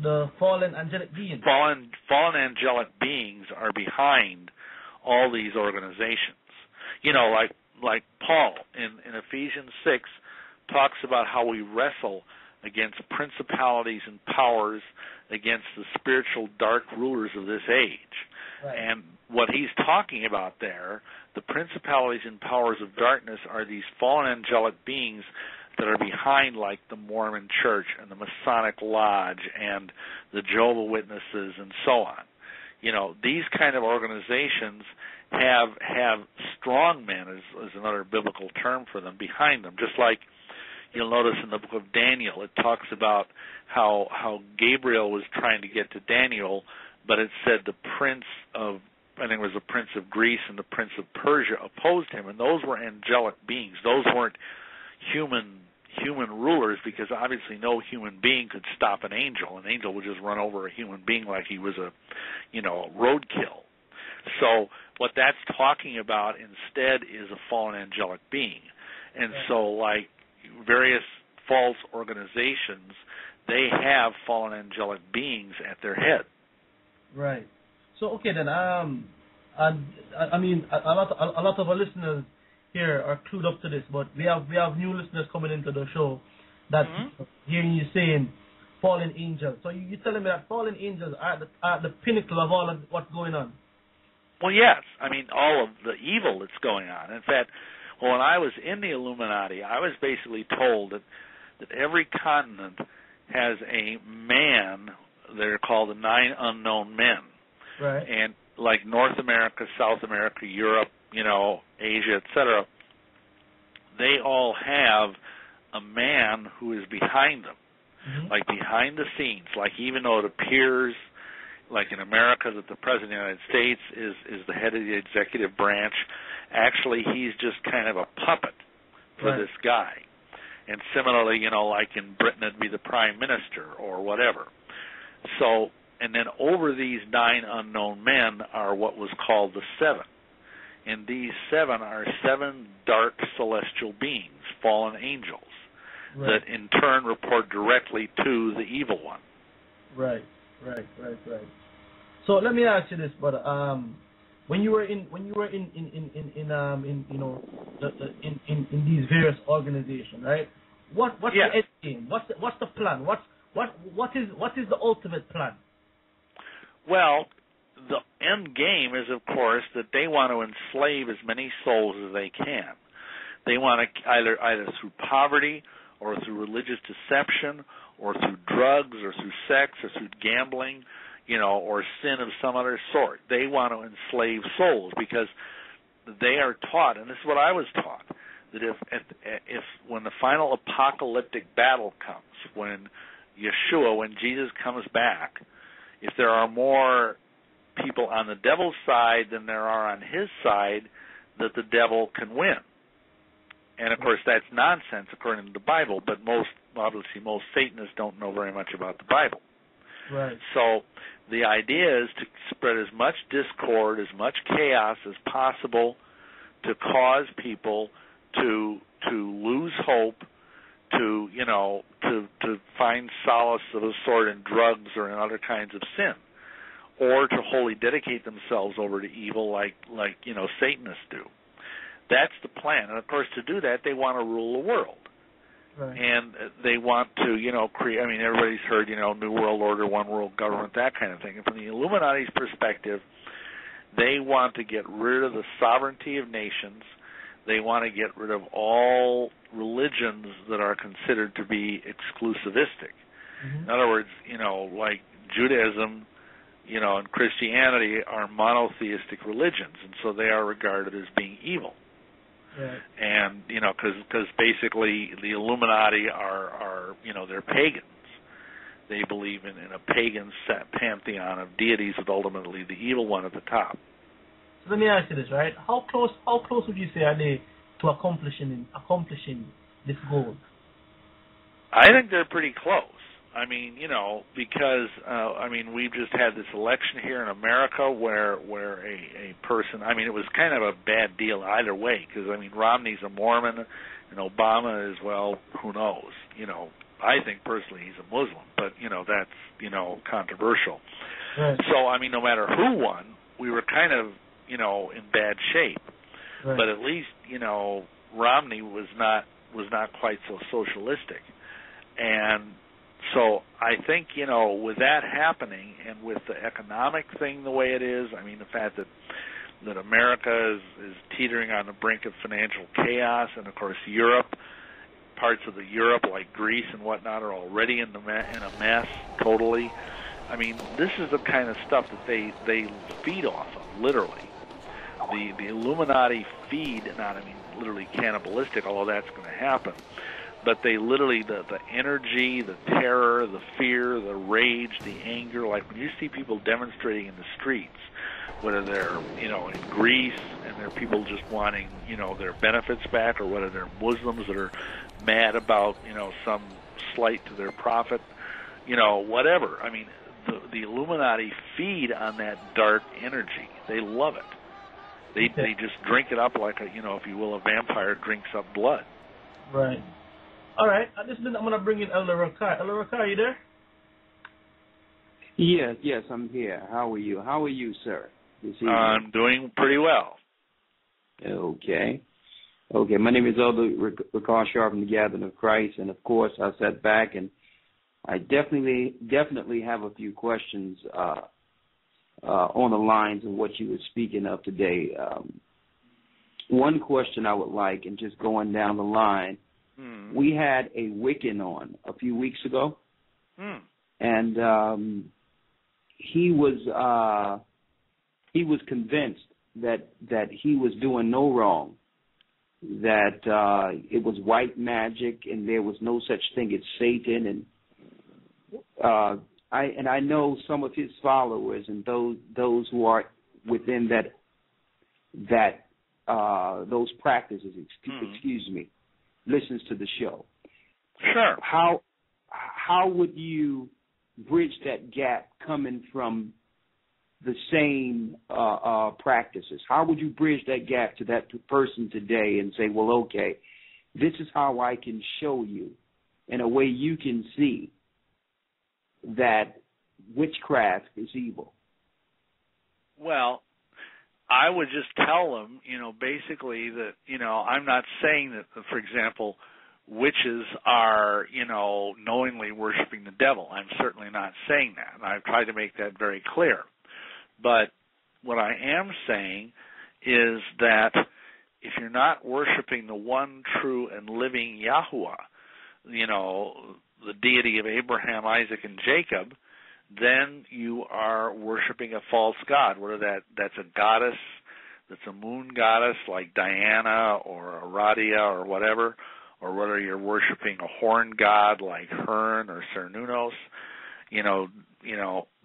the fallen angelic beings. Fallen angelic beings are behind all these organizations. Like Paul in Ephesians 6 talks about how we wrestle against principalities and powers, against the spiritual dark rulers of this age. Right. And what he's talking about there, the principalities and powers of darkness, are these fallen angelic beings that are behind, like the Mormon Church and the Masonic Lodge and the Jehovah's Witnesses and so on. These kind of organizations have strong men, is another biblical term for them, behind them. Just like you'll notice in the book of Daniel, it talks about how Gabriel was trying to get to Daniel, but it said the prince of, I think it was the prince of Greece and the prince of Persia opposed him, and those were angelic beings. Those weren't human rulers, because obviously no human being could stop an angel. An angel would just run over a human being like he was a roadkill. So what that's talking about instead is a fallen angelic being. And so, like various false organizations, they have fallen angelic beings at their head. Right. So okay then, I mean, a lot of our listeners here are clued up to this, but we have new listeners coming into the show that hearing you saying fallen angels. So you're telling me that fallen angels are at the pinnacle of all of what's going on? Well, yes. I mean, all of the evil that's going on. In fact, when I was in the Illuminati, I was basically told that every continent has a man. They're called the 9 unknown men. Right. And like North America, South America, Europe, Asia, etc., they all have a man who is behind them, like behind the scenes. Like, even though it appears, like in America, that the President of the United States is the head of the executive branch, actually he's just kind of a puppet for this guy. And similarly, like in Britain, it'd be the Prime Minister or whatever. So, and then over these 9 unknown men are what was called the 7. And these 7 are 7 dark celestial beings, fallen angels, that in turn report directly to the evil one. Right. So let me ask you this, brother. When you were in these various organizations, right? What's the end game? What's the plan? What is the ultimate plan? Well, the end game is, of course, that they want to enslave as many souls as they can. They want to either through poverty or through religious deception or through drugs or through sex or through gambling, or sin of some other sort. They want to enslave souls because they are taught, and this is what I was taught, that if when the final apocalyptic battle comes, when Jesus comes back, if there are more people on the devil's side than there are on his side, that the devil can win. And of course that's nonsense according to the Bible, but most Satanists don't know very much about the Bible. Right. So the idea is to spread as much discord, as much chaos as possible, to cause people to lose hope, to find solace of a sort in drugs or in other kinds of sin, or to wholly dedicate themselves over to evil like Satanists do. That's the plan. And of course, to do that, they want to rule the world. Right. And they want to, create, everybody's heard, New World Order, one world government, that kind of thing. And from the Illuminati's perspective, they want to get rid of the sovereignty of nations. They want to get rid of all religions that are considered to be exclusivistic. In other words, like Judaism, and Christianity are monotheistic religions, and so they are regarded as being evil. Right. And, because basically the Illuminati are they're pagans. They believe in a pagan pantheon of deities with ultimately the evil one at the top. So let me ask you this, right? How close would you say are they to accomplishing this goal? I think they're pretty close. Because we've just had this election here in America where a person, it was kind of a bad deal either way, because Romney's a Mormon and Obama is, well, who knows, I think personally he's a Muslim, but that's controversial. Right. So I mean, no matter who won, we were kind of in bad shape. Right. But at least Romney was not quite so socialistic, and so I think with that happening and with the economic thing the way it is, I mean the fact that America is teetering on the brink of financial chaos, and of course parts of Europe like Greece and whatnot are already in a mess totally. I mean, this is the kind of stuff that they feed off of, literally. The Illuminati feed, not I mean literally cannibalistic, although that's going to happen, but they literally, the energy, the terror, the fear, the rage, the anger, like when you see people demonstrating in the streets, whether they're, in Greece and they're people just wanting, their benefits back, or whether they're Muslims that are mad about, some slight to their prophet, whatever. I mean, the Illuminati feed on that dark energy. They love it. They just drink it up like if you will, a vampire drinks up blood. Right. All right. At this minute, I'm going to bring in Elder Rakai. Elder Rakai, are you there? Yes, I'm here. How are you, sir? I'm doing pretty well. Okay. My name is Elder Rakai Sharp from the Gathering of Christ, and of course, I sat back and I definitely have a few questions on the lines of what you were speaking of today. One question I would like, and just going down the line, we had a Wiccan on a few weeks ago, and he was convinced that he was doing no wrong, that it was white magic and there was no such thing as Satan, and I know some of his followers and those who are within those practices, excuse me, listens to the show. Sure. How would you bridge that gap coming from the same practices? How would you bridge that gap to that person today and say, well, okay, this is how I can show you in a way you can see that witchcraft is evil? Well, I would just tell them, basically that, I'm not saying that, for example, witches are, knowingly worshiping the devil. I'm certainly not saying that, and I've tried to make that very clear. But what I am saying is that if you're not worshiping the one true and living Yahuwah, the deity of Abraham, Isaac, and Jacob, then you are worshiping a false god, whether that's a goddess, that's a moon goddess like Diana or Aradia or whatever, or whether you're worshiping a horn god like Hearn or Cernunnos.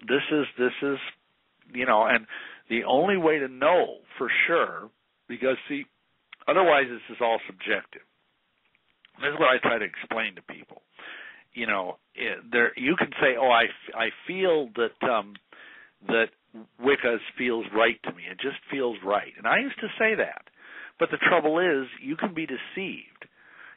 This is and the only way to know for sure, because see, otherwise this is all subjective. This is what I try to explain to people. You can say, "Oh, I feel that Wicca feels right to me. It just feels right." And I used to say that, but the trouble is, you can be deceived.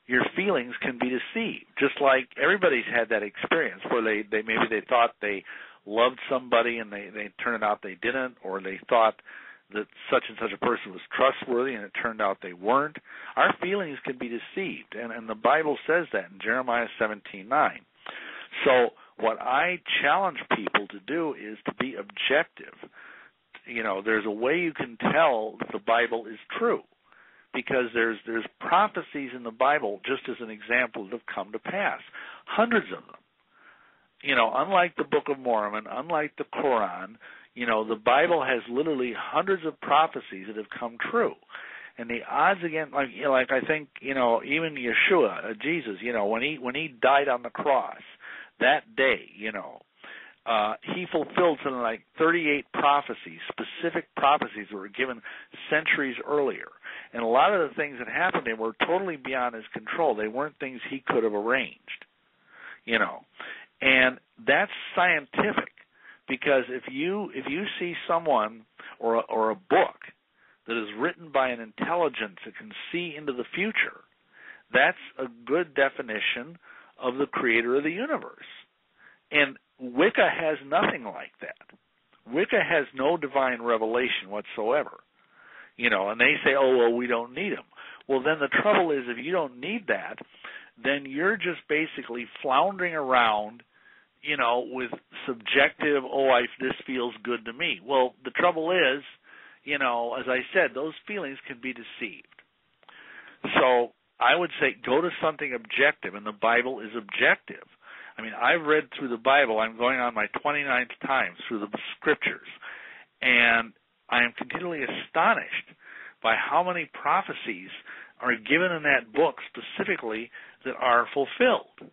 Your feelings can be deceived. Just like everybody's had that experience where they maybe they thought they loved somebody and they turned out they didn't, or they thought that such and such a person was trustworthy and it turned out they weren't. Our feelings can be deceived, and the Bible says that in Jeremiah 17:9. So what I challenge people to do is to be objective. There's a way you can tell that the Bible is true, because there's prophecies in the Bible, just as an example, that have come to pass. Hundreds of them. Unlike the Book of Mormon, unlike the Quran, the Bible has literally hundreds of prophecies that have come true. And the odds against, like I think, even Yeshua, Jesus, when he died on the cross that day, he fulfilled something like 38 prophecies, specific prophecies that were given centuries earlier. And a lot of the things that happened to him were totally beyond his control. They weren't things he could have arranged, And that's scientific, because if you see someone or a book that is written by an intelligence that can see into the future, that's a good definition of the creator of the universe. And Wicca has nothing like that. Wicca has no divine revelation whatsoever. And they say, oh, well, we don't need them. Well, then the trouble is, if you don't need that, then you're just basically floundering around, with subjective, this feels good to me. Well, the trouble is, as I said, those feelings can be deceived. So I would say go to something objective, and the Bible is objective. I mean, I've read through the Bible. I'm going on my 29th time through the Scriptures, and I am continually astonished by how many prophecies are given in that book specifically that are fulfilled.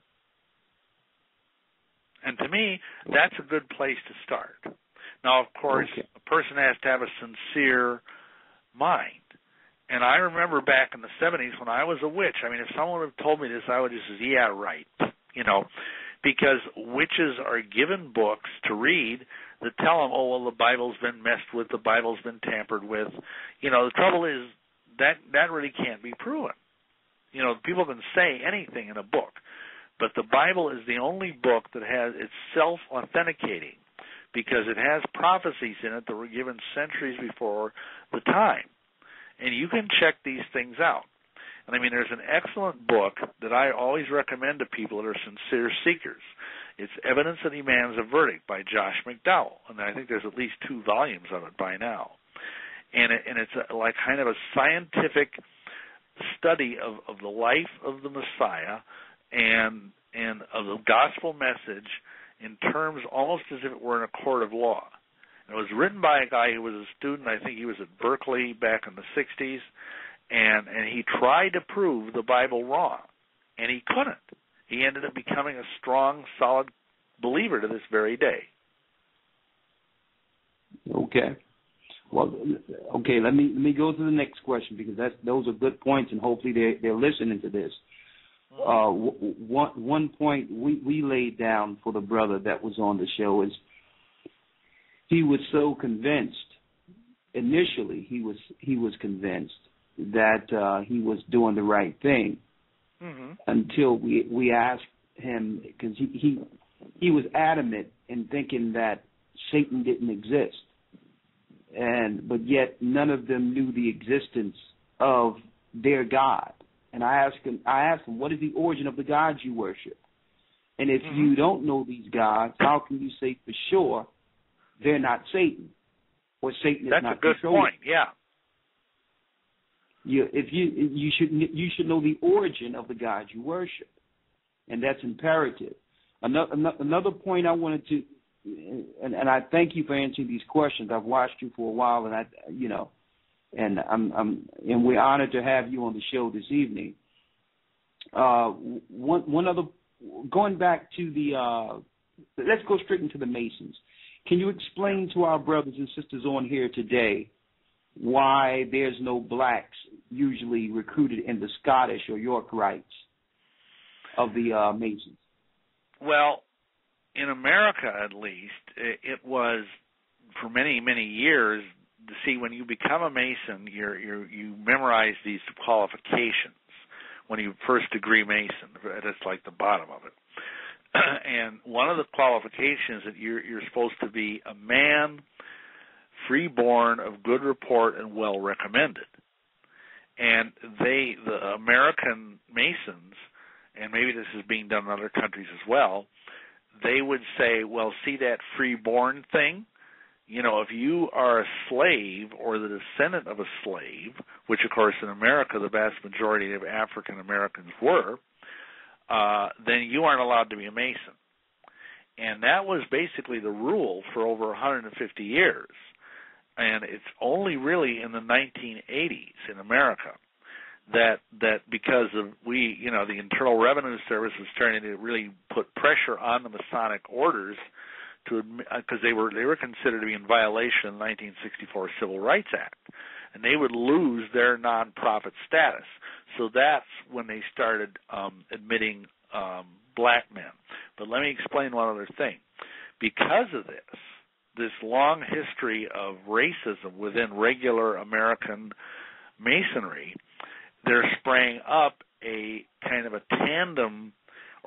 And to me, that's a good place to start. Now, of course, a person has to have a sincere mind. And I remember back in the 70s when I was a witch, I mean, if someone would have told me this, I would just say, yeah, right, because witches are given books to read that tell them, oh, well, the Bible's been messed with, the Bible's been tampered with. The trouble is that really can't be proven. People can say anything in a book, but the Bible is the only book that it's self-authenticating because it has prophecies in it that were given centuries before the time. And you can check these things out. And I mean, there's an excellent book that I always recommend to people that are sincere seekers. It's Evidence That Demands a Verdict by Josh McDowell. And I think there's at least 2 volumes of it by now. And it's like kind of a scientific study of the life of the Messiah and of the gospel message in terms almost as if it were in a court of law. And it was written by a guy who was a student, I think he was at Berkeley back in the 60s, and he tried to prove the Bible wrong, and he couldn't. He ended up becoming a strong, solid believer to this very day. Okay. Well, okay. Let me go to the next question because those are good points, and hopefully they're listening to this. One point we laid down for the brother that was on the show is he was so convinced. Initially, he was convinced that he was doing the right thing until we asked him, because he was adamant in thinking that Satan didn't exist, but yet none of them knew the existence of their God. And I asked him, what is the origin of the gods you worship? And if you don't know these gods, how can you say for sure they're not Satan, or Satan is not controlling? That's a good point. Yeah. You should know the origin of the God you worship, and that's imperative. Another point I wanted to, and I thank you for answering these questions. I've watched you for a while, and and we're honored to have you on the show this evening. One other, going back to let's go straight into the Masons. Can you explain to our brothers and sisters on here today why there's no blacks usually recruited in the Scottish or York rites of the Masons? Well, in America at least, it was for many, many years. See, when you become a Mason, you memorize these qualifications. When you first degree Mason, that's like the bottom of it. And one of the qualifications that you're supposed to be a man, freeborn, of good report, and well recommended. And the American Masons, and maybe this is being done in other countries as well, they would say, well, see that freeborn thing? If you are a slave or the descendant of a slave, which, of course, in America the vast majority of African Americans were, then you aren't allowed to be a Mason. And that was basically the rule for over 150 years. And it's only really in the 1980s in America that because of the Internal Revenue Service was starting to really put pressure on the Masonic orders because they were considered to be in violation of the 1964 Civil Rights Act, and they would lose their nonprofit status. So that's when they started admitting black men. But let me explain one other thing. Because of this long history of racism within regular American Masonry, there sprang up a kind of a tandem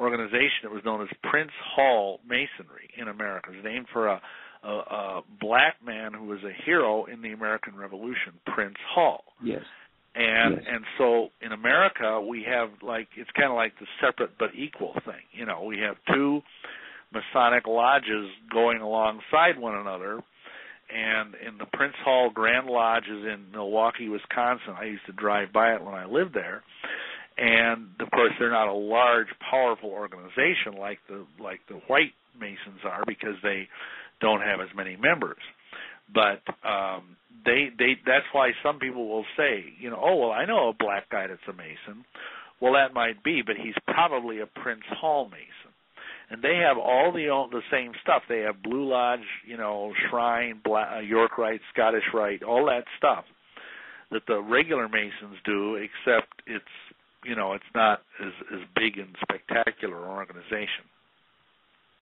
organization that was known as Prince Hall Masonry in America. It was named for a black man who was a hero in the American Revolution, Prince Hall. Yes. And so in America we have it's kind of like the separate but equal thing. You know, we have two Masonic lodges going alongside one another. And in the Prince Hall Grand Lodge is in Milwaukee, Wisconsin. I used to drive by it when I lived there. And of course, they're not a large, powerful organization like the white Masons are, because they don't have as many members. But that's why some people will say, you know, oh, well, I know a black guy that's a Mason. Well, that might be, but he's probably a Prince Hall Mason. And they have all the same stuff. They have Blue Lodge, you know, Shrine, York Rite, Scottish Rite, all that stuff that the regular Masons do, except it's, you know, it's not as big and spectacular an organization.